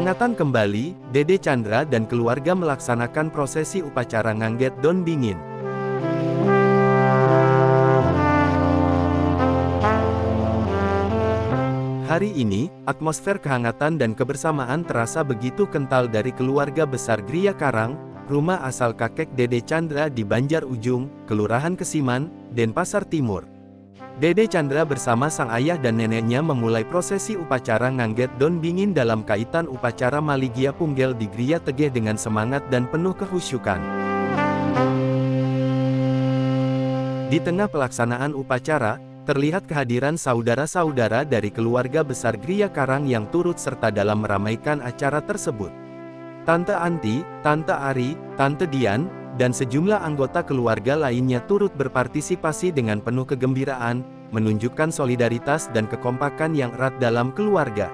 Kehangatan kembali, Dede Chandra dan keluarga melaksanakan prosesi upacara Ngangget Don Bingin. Hari ini, atmosfer kehangatan dan kebersamaan terasa begitu kental dari keluarga besar Gria Karang, rumah asal kakek Dede Chandra di Banjar Ujung, Kelurahan Kesiman, Denpasar Timur. Dede Chandra bersama sang ayah dan neneknya memulai prosesi upacara Ngangget Don Bingin dalam kaitan upacara Maligia Punggel di Gria Tegeh dengan semangat dan penuh kehusyukan. Di tengah pelaksanaan upacara, terlihat kehadiran saudara-saudara dari keluarga besar Gria Karang yang turut serta dalam meramaikan acara tersebut. Tante Anti, Tante Ari, Tante Dian, dan sejumlah anggota keluarga lainnya turut berpartisipasi dengan penuh kegembiraan, menunjukkan solidaritas dan kekompakan yang erat dalam keluarga.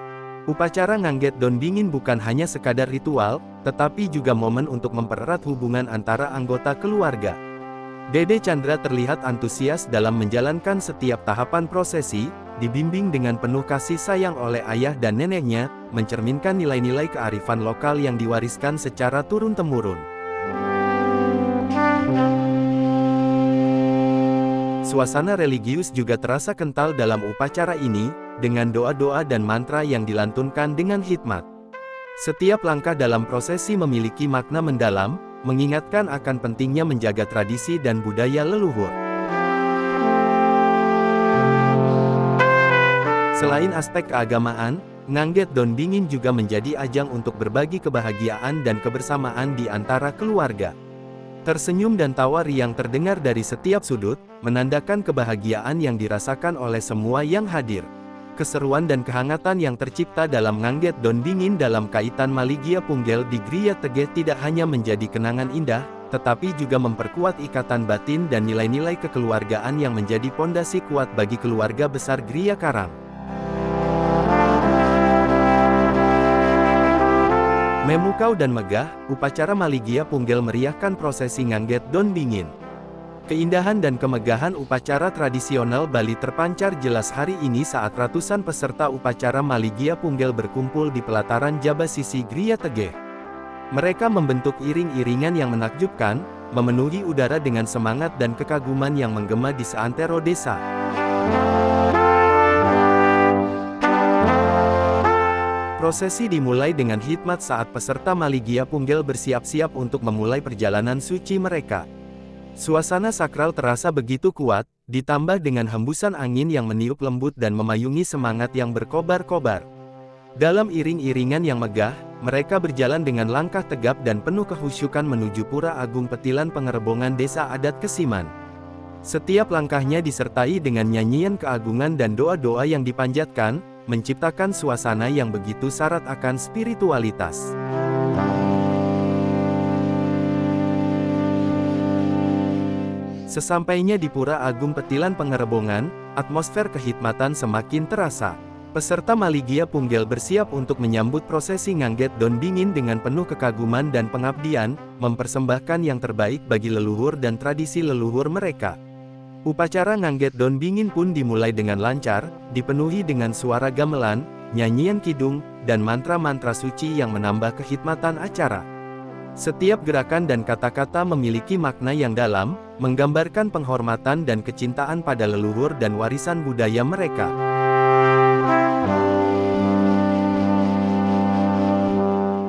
Upacara Ngangget Don Bingin bukan hanya sekadar ritual, tetapi juga momen untuk mempererat hubungan antara anggota keluarga. Dede Chandra terlihat antusias dalam menjalankan setiap tahapan prosesi, dibimbing dengan penuh kasih sayang oleh ayah dan neneknya, mencerminkan nilai-nilai kearifan lokal yang diwariskan secara turun-temurun. Suasana religius juga terasa kental dalam upacara ini, dengan doa-doa dan mantra yang dilantunkan dengan hikmat. Setiap langkah dalam prosesi memiliki makna mendalam, mengingatkan akan pentingnya menjaga tradisi dan budaya leluhur. Selain aspek keagamaan, Ngangget Don Bingin juga menjadi ajang untuk berbagi kebahagiaan dan kebersamaan di antara keluarga. Tersenyum dan tawa riang terdengar dari setiap sudut, menandakan kebahagiaan yang dirasakan oleh semua yang hadir. Keseruan dan kehangatan yang tercipta dalam Ngangget Don Bingin dalam kaitan Maligia Punggel di Gria Tegeh tidak hanya menjadi kenangan indah, tetapi juga memperkuat ikatan batin dan nilai-nilai kekeluargaan yang menjadi pondasi kuat bagi keluarga besar Gria Karang. Memukau dan megah, upacara Maligia Punggel meriahkan prosesi Ngangget Don Bingin. Keindahan dan kemegahan upacara tradisional Bali terpancar jelas hari ini saat ratusan peserta upacara Maligia Punggel berkumpul di pelataran Jabasisi Gria Tegeh. Mereka membentuk iring-iringan yang menakjubkan, memenuhi udara dengan semangat dan kekaguman yang menggema di seantero desa. Prosesi dimulai dengan hikmat saat peserta Maligia Punggel bersiap-siap untuk memulai perjalanan suci mereka. Suasana sakral terasa begitu kuat, ditambah dengan hembusan angin yang meniup lembut dan memayungi semangat yang berkobar-kobar. Dalam iring-iringan yang megah, mereka berjalan dengan langkah tegap dan penuh kehusyukan menuju Pura Agung Petilan Pengerebongan Desa Adat Kesiman. Setiap langkahnya disertai dengan nyanyian keagungan dan doa-doa yang dipanjatkan, menciptakan suasana yang begitu syarat akan spiritualitas. Sesampainya di Pura Agung Petilan Pengerebongan, atmosfer kehikmatan semakin terasa. Peserta Maligia Punggel bersiap untuk menyambut prosesi Ngangget Don Bingin dengan penuh kekaguman dan pengabdian, mempersembahkan yang terbaik bagi leluhur dan tradisi leluhur mereka. Upacara Ngangget Don Bingin pun dimulai dengan lancar, dipenuhi dengan suara gamelan, nyanyian kidung, dan mantra-mantra suci yang menambah kehikmatan acara. Setiap gerakan dan kata-kata memiliki makna yang dalam, menggambarkan penghormatan dan kecintaan pada leluhur dan warisan budaya mereka.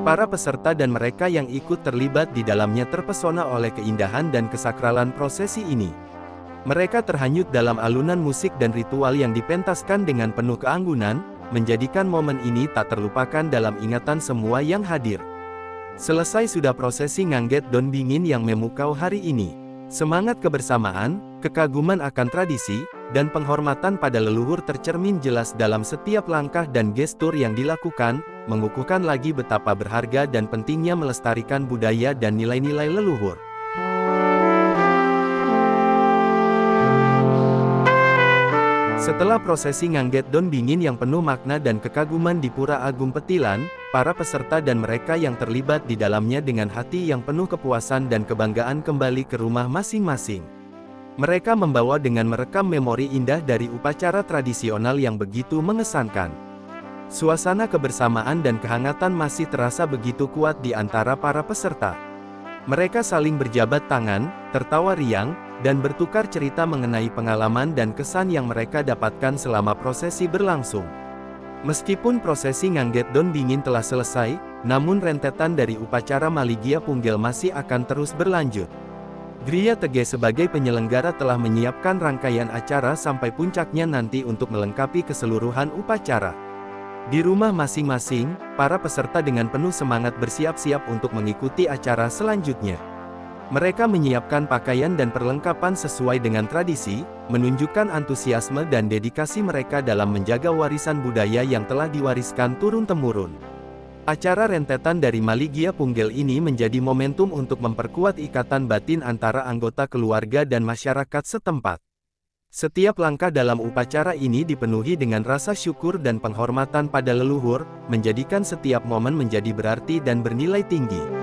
Para peserta dan mereka yang ikut terlibat di dalamnya terpesona oleh keindahan dan kesakralan prosesi ini. Mereka terhanyut dalam alunan musik dan ritual yang dipentaskan dengan penuh keanggunan, menjadikan momen ini tak terlupakan dalam ingatan semua yang hadir. Selesai sudah prosesi Ngangget Don Bingin yang memukau hari ini. Semangat kebersamaan, kekaguman akan tradisi, dan penghormatan pada leluhur tercermin jelas dalam setiap langkah dan gestur yang dilakukan, mengukuhkan lagi betapa berharga dan pentingnya melestarikan budaya dan nilai-nilai leluhur. Setelah prosesi Ngangget Don Bingin yang penuh makna dan kekaguman di Pura Agung Petilan, para peserta dan mereka yang terlibat di dalamnya dengan hati yang penuh kepuasan dan kebanggaan kembali ke rumah masing-masing. Mereka membawa dengan merekam memori indah dari upacara tradisional yang begitu mengesankan. Suasana kebersamaan dan kehangatan masih terasa begitu kuat di antara para peserta. Mereka saling berjabat tangan, tertawa riang, dan bertukar cerita mengenai pengalaman dan kesan yang mereka dapatkan selama prosesi berlangsung. Meskipun prosesi Ngangget Daun Dingin telah selesai, namun rentetan dari upacara Maligia Punggel masih akan terus berlanjut. Griya Tege sebagai penyelenggara telah menyiapkan rangkaian acara sampai puncaknya nanti untuk melengkapi keseluruhan upacara. Di rumah masing-masing, para peserta dengan penuh semangat bersiap-siap untuk mengikuti acara selanjutnya. Mereka menyiapkan pakaian dan perlengkapan sesuai dengan tradisi, menunjukkan antusiasme dan dedikasi mereka dalam menjaga warisan budaya yang telah diwariskan turun-temurun. Acara rentetan dari Maligia Punggel ini menjadi momentum untuk memperkuat ikatan batin antara anggota keluarga dan masyarakat setempat. Setiap langkah dalam upacara ini dipenuhi dengan rasa syukur dan penghormatan pada leluhur, menjadikan setiap momen menjadi berarti dan bernilai tinggi.